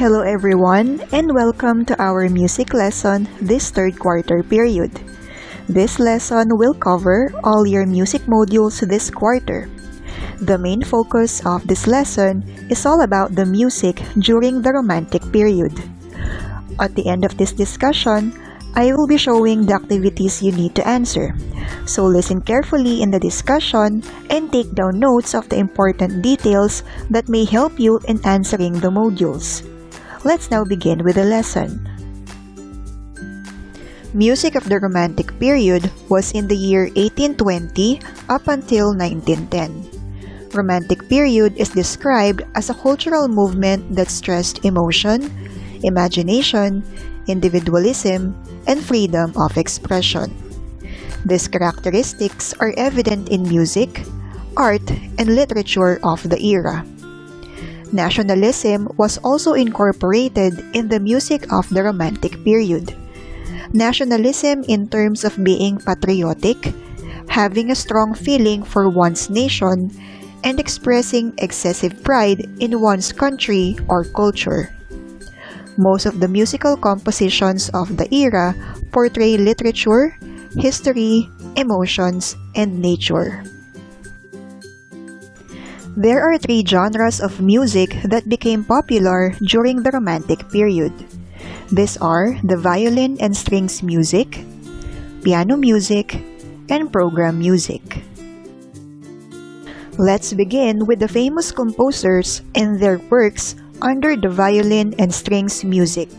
Hello everyone, and welcome to our music lesson this third quarter period. This lesson will cover all your music modules this quarter. The main focus of this lesson is all about the music during the Romantic period. At the end of this discussion, I will be showing the activities you need to answer. So listen carefully in the discussion and take down notes of the important details that may help you in answering the modules. Let's now begin with the lesson. Music of the Romantic period was in the year 1820 up until 1910. Romantic period is described as a cultural movement that stressed emotion, imagination, individualism, and freedom of expression. These characteristics are evident in music, art, and literature of the era. Nationalism was also incorporated in the music of the Romantic period. Nationalism in terms of being patriotic, having a strong feeling for one's nation, and expressing excessive pride in one's country or culture. Most of the musical compositions of the era portray literature, history, emotions, and nature. There are three genres of music that became popular during the Romantic period. These are the violin and strings music, piano music, and program music. Let's begin with the famous composers and their works under the violin and strings music.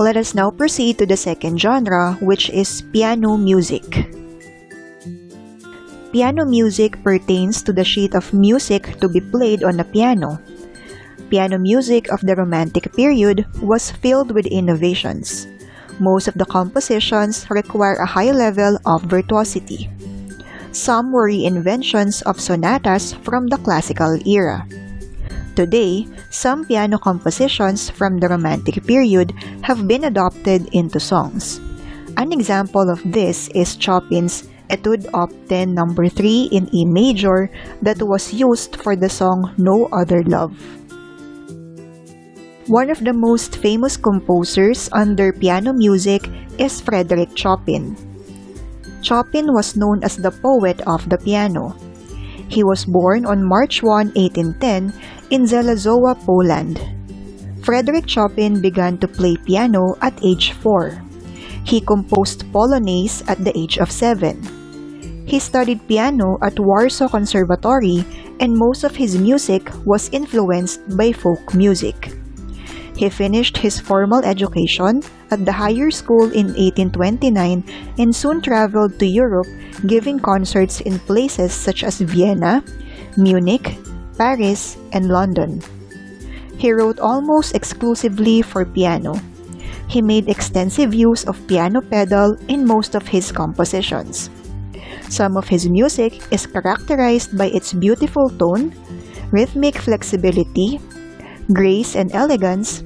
Let us now proceed to the second genre, which is piano music. Piano music pertains to the sheet of music to be played on a piano. Piano music of the Romantic period was filled with innovations. Most of the compositions require a high level of virtuosity. Some were reinventions of sonatas from the classical era. Today, some piano compositions from the Romantic period have been adopted into songs. An example of this is Chopin's Etude Op. 10 No. 3 in E major that was used for the song No Other Love. One of the most famous composers under piano music is Frédéric Chopin. Chopin was known as the poet of the piano. He was born on March 1, 1810 in Zelazowa, Poland. Frédéric Chopin began to play piano at age 4. He composed Polonaise at the age of 7. He studied piano at Warsaw Conservatory, and most of his music was influenced by folk music. He finished his formal education at the higher school in 1829 and soon traveled to Europe, giving concerts in places such as Vienna, Munich, Paris, and London. He wrote almost exclusively for piano. He made extensive use of piano pedal in most of his compositions. Some of his music is characterized by its beautiful tone, rhythmic flexibility, grace and elegance,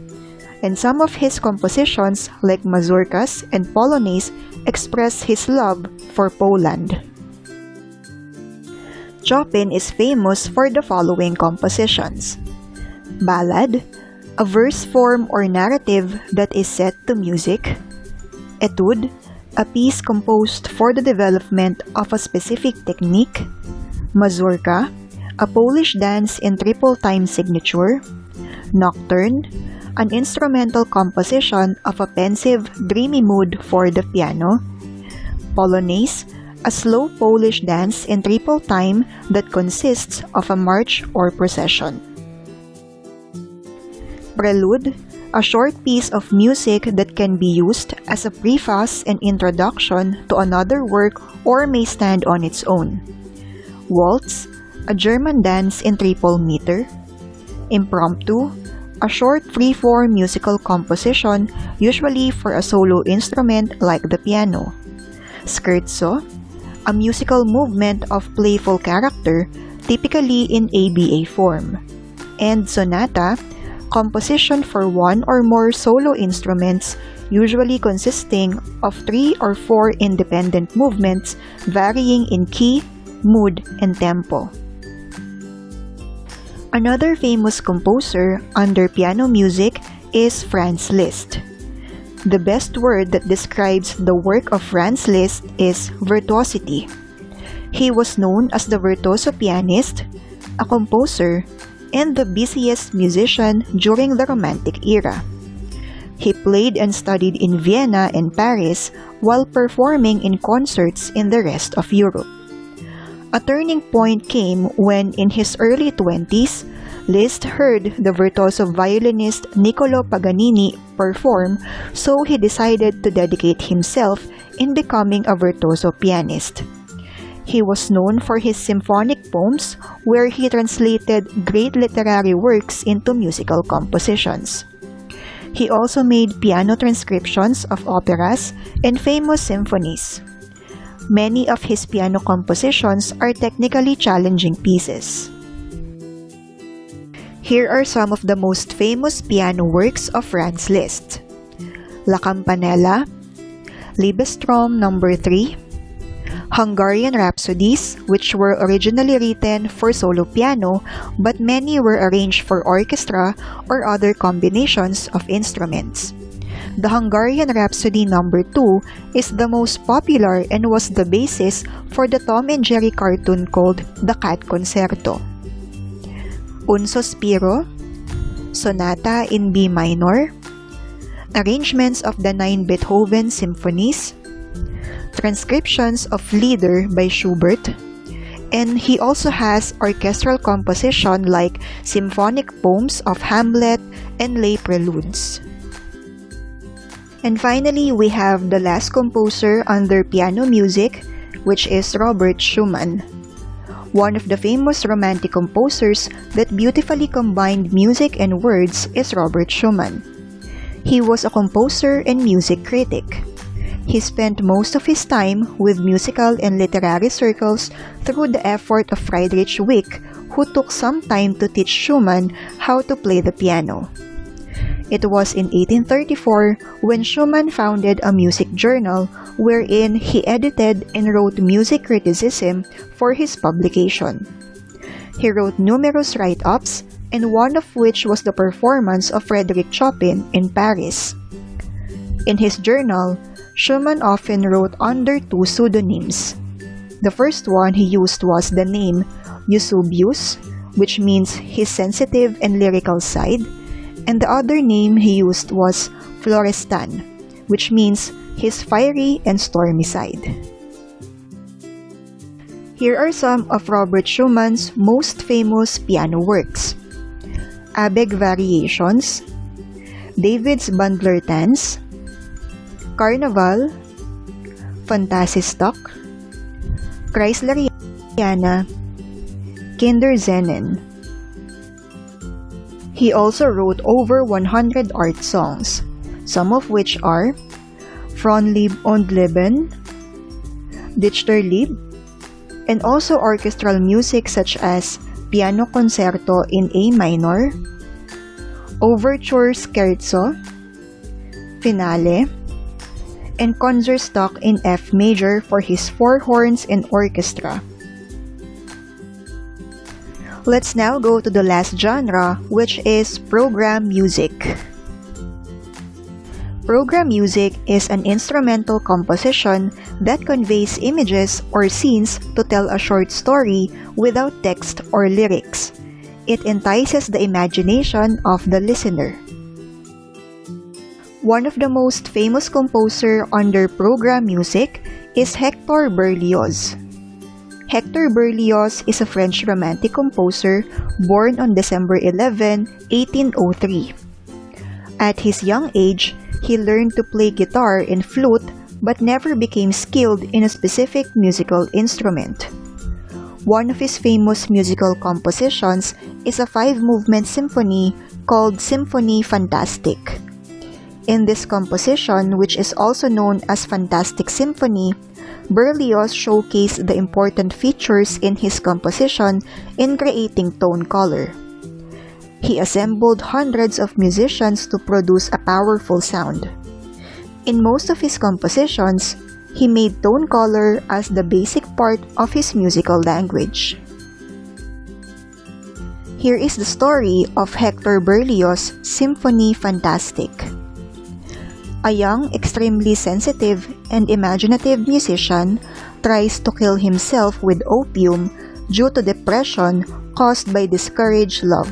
and some of his compositions like mazurkas and polonaise express his love for Poland. Chopin is famous for the following compositions: ballad, a verse form or narrative that is set to music; etude, a piece composed for the development of a specific technique; mazurka, a Polish dance in triple time signature; nocturne, an instrumental composition of a pensive, dreamy mood for the piano; polonaise, a slow Polish dance in triple time that consists of a march or procession; prelude, a short piece of music that can be used as a preface and introduction to another work or may stand on its own; waltz, a German dance in triple meter; impromptu, a short free-form musical composition usually for a solo instrument like the piano; scherzo, a musical movement of playful character typically in ABA form; and sonata, composition for one or more solo instruments usually consisting of 3 or 4 independent movements varying in key, mood, and tempo. Another famous composer under piano music is Franz Liszt. The best word that describes the work of Franz Liszt is virtuosity. He was known as the virtuoso pianist, a composer, and the busiest musician during the Romantic era. He played and studied in Vienna and Paris while performing in concerts in the rest of Europe. A turning point came when, in his early 20s, Liszt heard the virtuoso violinist Niccolo Paganini perform, so he decided to dedicate himself in becoming a virtuoso pianist. He was known for his symphonic poems, where he translated great literary works into musical compositions. He also made piano transcriptions of operas and famous symphonies. Many of his piano compositions are technically challenging pieces. Here are some of the most famous piano works of Franz Liszt: La Campanella, Liebestrom No. 3, Hungarian Rhapsodies, which were originally written for solo piano but many were arranged for orchestra or other combinations of instruments. The Hungarian Rhapsody No. 2 is the most popular and was the basis for the Tom and Jerry cartoon called The Cat Concerto. Un Sospiro, Sonata in B minor, arrangements of the 9 Beethoven symphonies, transcriptions of Lieder by Schubert, and he also has orchestral composition like symphonic poems of Hamlet and lay preludes. And finally, we have the last composer under piano music, which is Robert Schumann. One of the famous Romantic composers that beautifully combined music and words is Robert Schumann. He was a composer and music critic. He spent most of his time with musical and literary circles through the effort of Friedrich Wick, who took some time to teach Schumann how to play the piano. It was in 1834 when Schumann founded a music journal wherein he edited and wrote music criticism for his publication. He wrote numerous write-ups, and one of which was the performance of Frédéric Chopin in Paris. In his journal, Schumann often wrote under 2 pseudonyms. The first one he used was the name Eusebius, which means his sensitive and lyrical side, and the other name he used was Florestan, which means his fiery and stormy side. Here are some of Robert Schumann's most famous piano works: Abegg Variations, David's Bundler Dance, Carnaval, Phantasiastock, Kreisleriana, Kinderszenen. He also wrote over 100 art songs, some of which are Fronlieb und Leben, Dichterlied, and also orchestral music such as Piano Concerto in A minor, Overture Scherzo, Finale, and Konzertstück in F major for his 4 horns and orchestra. Let's now go to the last genre, which is program music. Program music is an instrumental composition that conveys images or scenes to tell a short story without text or lyrics. It entices the imagination of the listener. One of the most famous composer under program music is Hector Berlioz. Hector Berlioz is a French romantic composer born on December 11, 1803. At his young age, he learned to play guitar and flute but never became skilled in a specific musical instrument. One of his famous musical compositions is a 5-movement symphony called Symphonie Fantastique. In this composition, which is also known as Fantastic Symphony, Berlioz showcased the important features in his composition in creating tone color. He assembled hundreds of musicians to produce a powerful sound. In most of his compositions, he made tone color as the basic part of his musical language. Here is the story of Hector Berlioz' Symphonie Fantastique. A young, extremely sensitive and imaginative musician tries to kill himself with opium due to depression caused by discouraged love.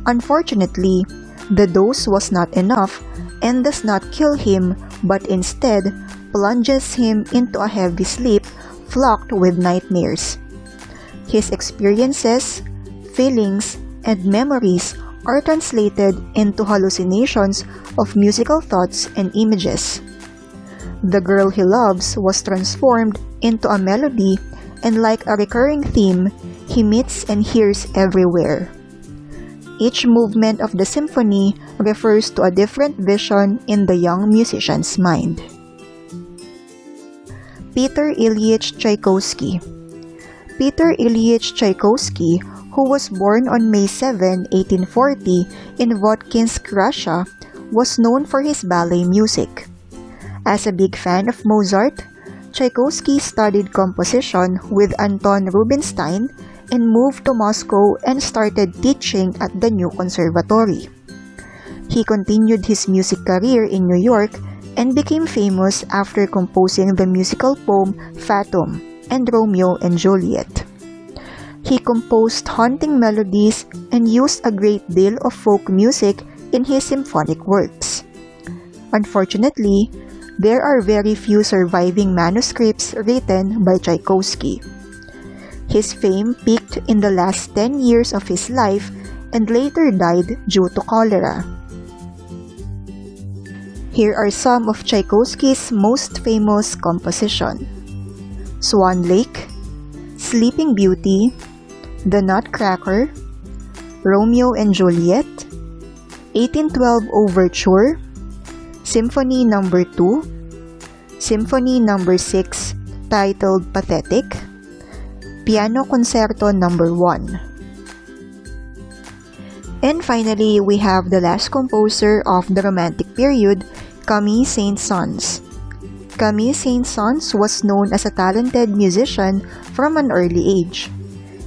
Unfortunately, the dose was not enough and does not kill him but instead plunges him into a heavy sleep flocked with nightmares. His experiences, feelings, and memories are translated into hallucinations of musical thoughts and images. The girl he loves was transformed into a melody, and like a recurring theme, he meets and hears everywhere. Each movement of the symphony refers to a different vision in the young musician's mind. Peter Ilyich Tchaikovsky. Peter Ilyich Tchaikovsky, who was born on May 7, 1840 in Votkinsk, Russia, was known for his ballet music. As a big fan of Mozart, Tchaikovsky studied composition with Anton Rubinstein and moved to Moscow and started teaching at the new conservatory. He continued his music career in New York and became famous after composing the musical poem Fatum and Romeo and Juliet. He composed haunting melodies and used a great deal of folk music in his symphonic works. Unfortunately, there are very few surviving manuscripts written by Tchaikovsky. His fame peaked in the last 10 years of his life and later died due to cholera. Here are some of Tchaikovsky's most famous compositions: Swan Lake, Sleeping Beauty, The Nutcracker, Romeo and Juliet, 1812 Overture, Symphony No. 2, Symphony No. 6 titled Pathetic, Piano Concerto No. 1. And finally, we have the last composer of the Romantic period, Camille Saint-Saëns. Camille Saint-Saëns was known as a talented musician from an early age.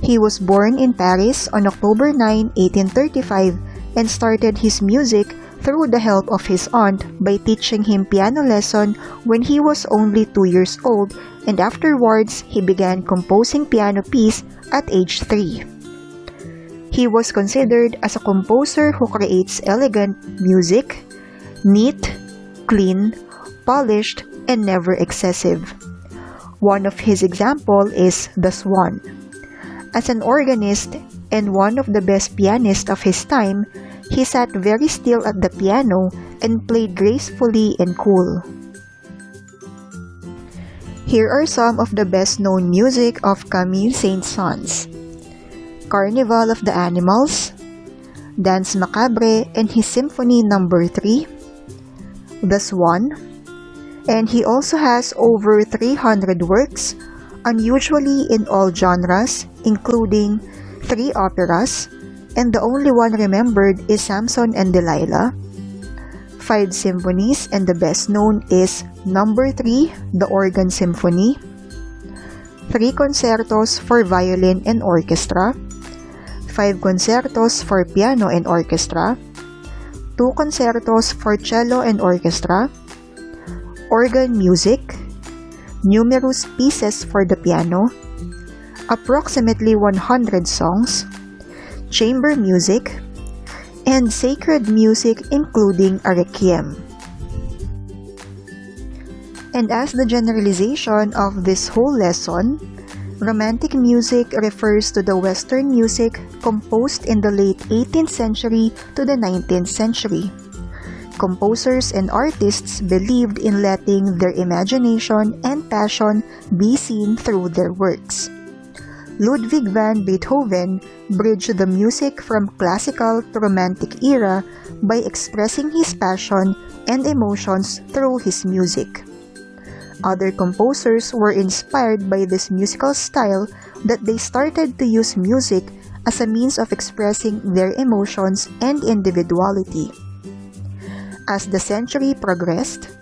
He was born in Paris on October 9, 1835 and started his music through the help of his aunt by teaching him piano lesson when he was only 2 years old, and afterwards he began composing piano pieces at age 3. He was considered as a composer who creates elegant music, neat, clean, polished, and never excessive. One of his examples is The Swan. As an organist and one of the best pianists of his time, he sat very still at the piano and played gracefully and cool. Here are some of the best-known music of Camille Saint-Saëns: Carnival of the Animals, Danse Macabre and his Symphony No. 3, The Swan, and he also has over 300 works, unusually in all genres, including 3 operas, and the only one remembered is Samson and Delilah, 5 symphonies, and the best known is No. 3, the Organ Symphony, 3 concertos for violin and orchestra, 5 concertos for piano and orchestra, 2 concertos for cello and orchestra, organ music, numerous pieces for the piano, approximately 100 songs, chamber music, and sacred music including a requiem. And as the generalization of this whole lesson, Romantic music refers to the Western music composed in the late 18th century to the 19th century. Composers and artists believed in letting their imagination and passion be seen through their works. Ludwig van Beethoven bridged the music from classical to Romantic era by expressing his passion and emotions through his music. Other composers were inspired by this musical style that they started to use music as a means of expressing their emotions and individuality. As the century progressed,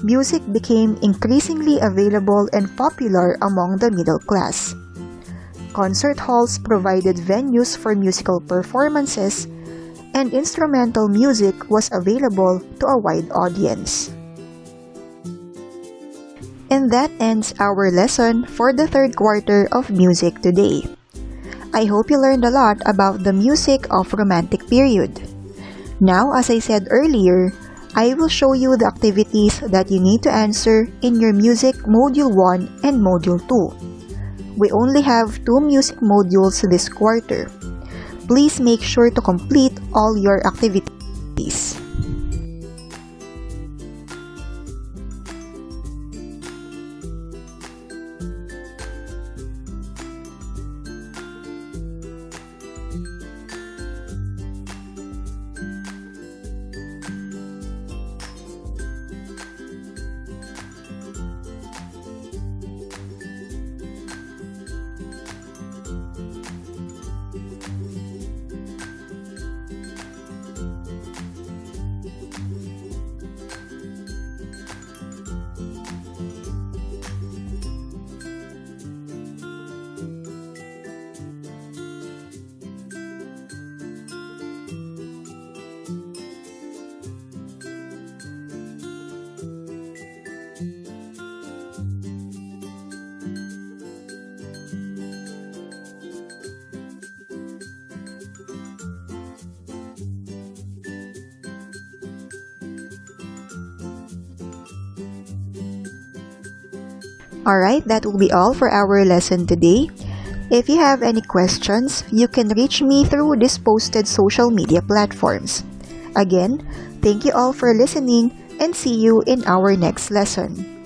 music became increasingly available and popular among the middle class. Concert halls provided venues for musical performances, and instrumental music was available to a wide audience. And that ends our lesson for the third quarter of music today. I hope you learned a lot about the music of Romantic period. Now, as I said earlier, I will show you the activities that you need to answer in your Music Module 1 and Module 2. We only have 2 music modules this quarter. Please make sure to complete all your activities. Alright, that will be all for our lesson today. If you have any questions, you can reach me through these posted social media platforms. Again, thank you all for listening and see you in our next lesson.